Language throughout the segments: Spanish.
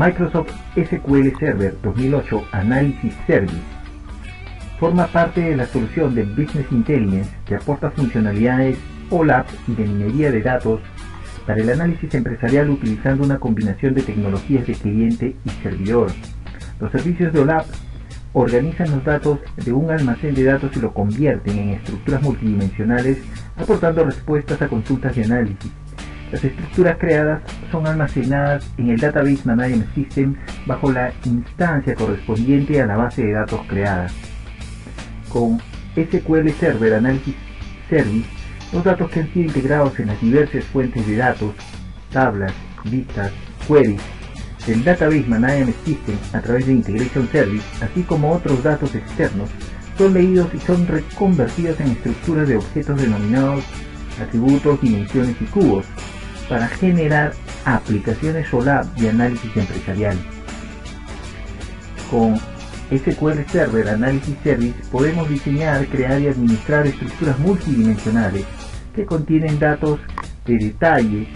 Microsoft SQL Server 2008 Analysis Service forma parte de la solución de Business Intelligence que aporta funcionalidades OLAP y de minería de datos para el análisis empresarial utilizando una combinación de tecnologías de cliente y servidor. Los servicios de OLAP organizan los datos de un almacén de datos y lo convierten en estructuras multidimensionales, aportando respuestas a consultas de análisis. Las estructuras creadas son almacenadas en el Database Management System bajo la instancia correspondiente a la base de datos creada. Con SQL Server Analysis Service, los datos que han sido integrados en las diversas fuentes de datos, tablas, vistas, queries, del Database Management System a través de Integration Service, así como otros datos externos, son leídos y son reconvertidos en estructuras de objetos denominados atributos, dimensiones y cubos, para generar aplicaciones OLAP de análisis empresarial. Con SQL Server Analysis Service podemos diseñar, crear y administrar estructuras multidimensionales que contienen datos de detalle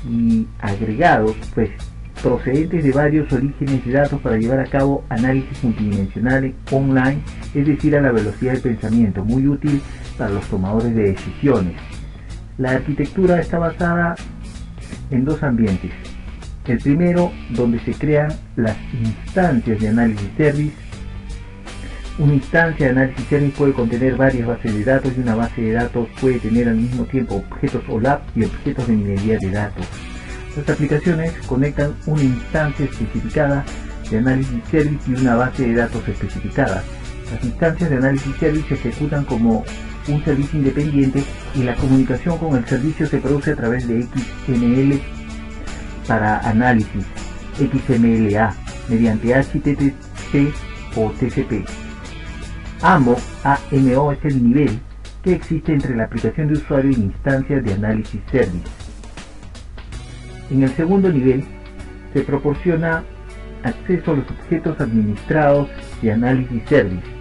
y agregados procedentes de varios orígenes de datos para llevar a cabo análisis multidimensionales online, es decir, a la velocidad del pensamiento, muy útil para los tomadores de decisiones. La arquitectura está basada en dos ambientes. El primero, donde se crean las instancias de Analysis Service. Una instancia de Analysis Service puede contener varias bases de datos y una base de datos puede tener al mismo tiempo objetos OLAP y objetos de minería de datos. Las aplicaciones conectan una instancia especificada de Analysis Service y una base de datos especificada. Las instancias de Analysis Service se ejecutan como un servicio independiente y la comunicación con el servicio se produce a través de XML para análisis, XMLA, mediante HTTP o TCP. AMO es el nivel que existe entre la aplicación de usuario y la instancia de Analysis Service. En el segundo nivel se proporciona acceso a los objetos administrados de Analysis Service.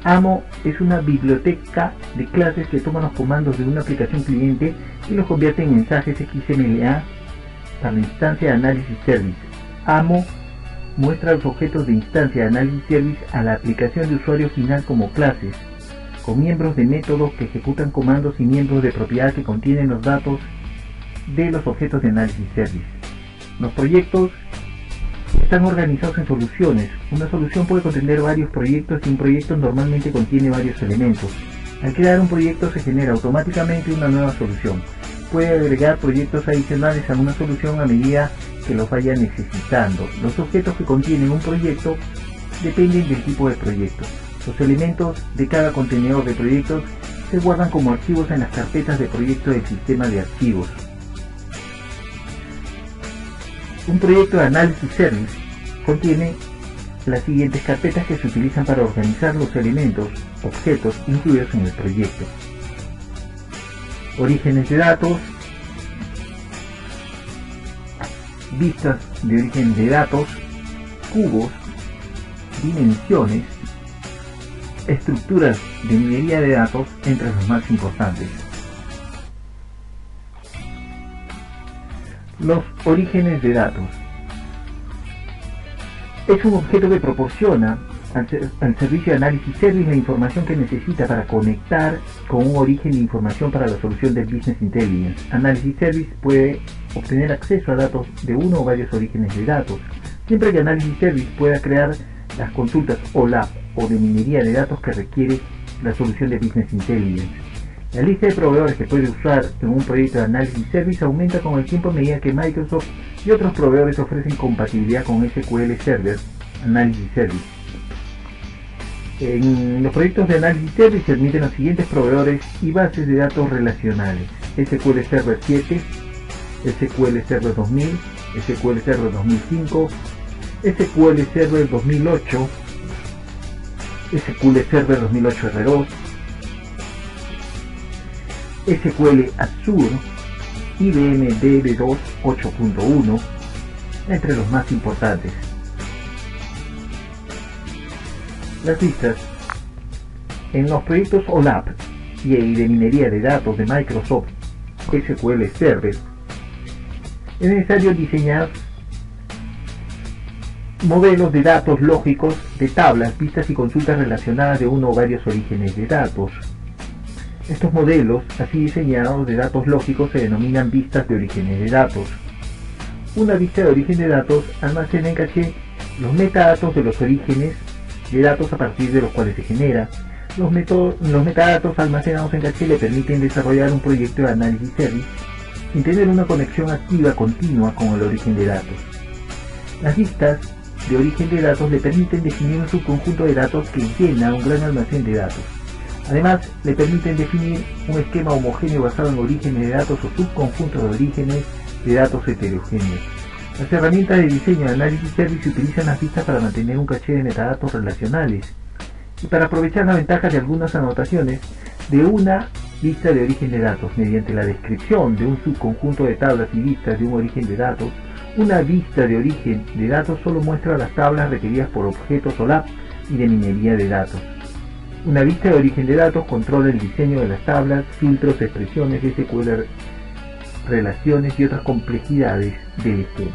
AMO es una biblioteca de clases que toma los comandos de una aplicación cliente y los convierte en mensajes XMLA para la instancia de Analysis Service. AMO muestra los objetos de instancia de Analysis Service a la aplicación de usuario final como clases, con miembros de métodos que ejecutan comandos y miembros de propiedad que contienen los datos de los objetos de Analysis Service. Los proyectos están organizados en soluciones. Una solución puede contener varios proyectos y un proyecto normalmente contiene varios elementos. Al crear un proyecto se genera automáticamente una nueva solución. Puede agregar proyectos adicionales a una solución a medida que los vaya necesitando. Los objetos que contienen un proyecto dependen del tipo de proyecto. Los elementos de cada contenedor de proyectos se guardan como archivos en las carpetas de proyecto del sistema de archivos. Un proyecto de Analysis Service contiene las siguientes carpetas que se utilizan para organizar los elementos, objetos incluidos en el proyecto: orígenes de datos, vistas de origen de datos, cubos, dimensiones, estructuras de minería de datos, entre los más importantes. Los orígenes de datos. Es un objeto que proporciona al servicio de Analysis Service la información que necesita para conectar con un origen de información para la solución del Business Intelligence. Analysis Service puede obtener acceso a datos de uno o varios orígenes de datos, siempre que Analysis Service pueda crear las consultas OLAP o de minería de datos que requiere la solución de Business Intelligence. La lista de proveedores que puede usar en un proyecto de Analysis Service aumenta con el tiempo a medida que Microsoft y otros proveedores ofrecen compatibilidad con SQL Server Analysis Service. En los proyectos de Analysis Service se admiten los siguientes proveedores y bases de datos relacionales: SQL Server 7, SQL Server 2000, SQL Server 2005, SQL Server 2008, SQL Server 2008 R2, SQL Azure, IBM DB2 8.1, entre los más importantes. Las vistas. En los proyectos OLAP y de minería de datos de Microsoft SQL Server es necesario diseñar modelos de datos lógicos de tablas, vistas y consultas relacionadas de uno o varios orígenes de datos. Estos modelos, así diseñados de datos lógicos, se denominan vistas de orígenes de datos. Una vista de origen de datos almacena en caché los metadatos de los orígenes de datos a partir de los cuales se genera. Los metadatos almacenados en caché le permiten desarrollar un proyecto de análisis service sin tener una conexión activa continua con el origen de datos. Las vistas de origen de datos le permiten definir un subconjunto de datos que llena un gran almacén de datos. Además, le permiten definir un esquema homogéneo basado en orígenes de datos o subconjuntos de orígenes de datos heterogéneos. Las herramientas de diseño de análisis service utilizan las vistas para mantener un caché de metadatos relacionales y para aprovechar la ventaja de algunas anotaciones de una vista de origen de datos mediante la descripción de un subconjunto de tablas y vistas de un origen de datos. Una vista de origen de datos solo muestra las tablas requeridas por objetos OLAP y de minería de datos. Una vista de origen de datos controla el diseño de las tablas, filtros, expresiones, SQL, relaciones y otras complejidades del esquema.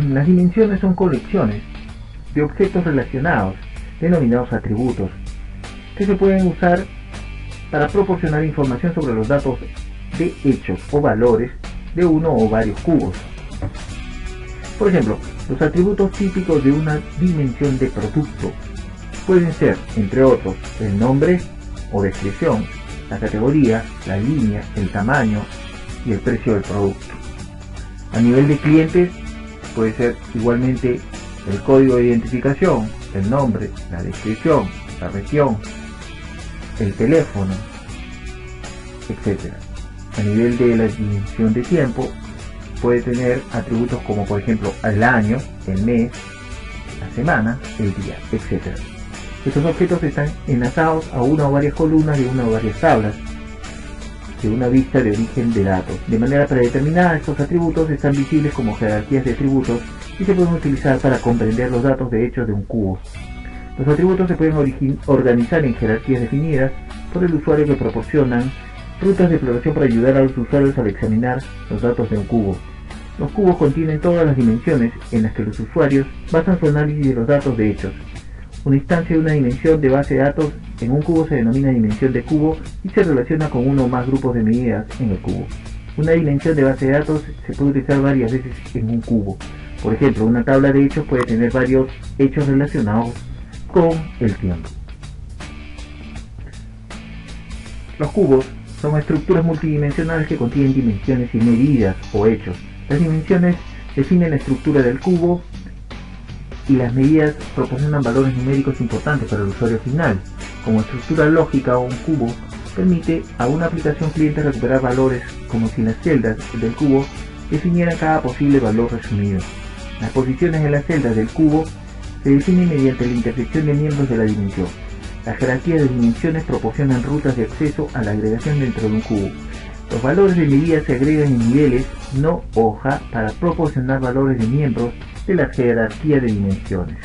Las dimensiones son colecciones de objetos relacionados, denominados atributos, que se pueden usar para proporcionar información sobre los datos de hechos o valores de uno o varios cubos. Por ejemplo, los atributos típicos de una dimensión de producto pueden ser, entre otros, el nombre o descripción, la categoría, la línea, el tamaño y el precio del producto. A nivel de clientes puede ser igualmente el código de identificación, el nombre, la descripción, la región, el teléfono, etc. A nivel de la dimensión de tiempo puede tener atributos como por ejemplo el año, el mes, la semana, el día, etc. Estos objetos están enlazados a una o varias columnas de una o varias tablas de una vista de origen de datos. De manera predeterminada, estos atributos están visibles como jerarquías de atributos y se pueden utilizar para comprender los datos de hechos de un cubo. Los atributos se pueden organizar en jerarquías definidas por el usuario que proporcionan rutas de exploración para ayudar a los usuarios al examinar los datos de un cubo. Los cubos contienen todas las dimensiones en las que los usuarios basan su análisis de los datos de hechos. Una instancia de una dimensión de base de datos en un cubo se denomina dimensión de cubo y se relaciona con uno o más grupos de medidas en el cubo. Una dimensión de base de datos se puede utilizar varias veces en un cubo. Por ejemplo, una tabla de hechos puede tener varios hechos relacionados con el tiempo. Los cubos son estructuras multidimensionales que contienen dimensiones y medidas o hechos. Las dimensiones definen la estructura del cubo y las medidas proporcionan valores numéricos importantes para el usuario final. Como estructura lógica, un cubo permite a una aplicación cliente recuperar valores como si las celdas del cubo definieran cada posible valor resumido. Las posiciones en las celdas del cubo se definen mediante la intersección de miembros de la dimensión. Las jerarquías de dimensiones proporcionan rutas de acceso a la agregación dentro de un cubo. Los valores de medida se agregan en niveles, no hoja, para proporcionar valores de miembros de la jerarquía de dimensiones.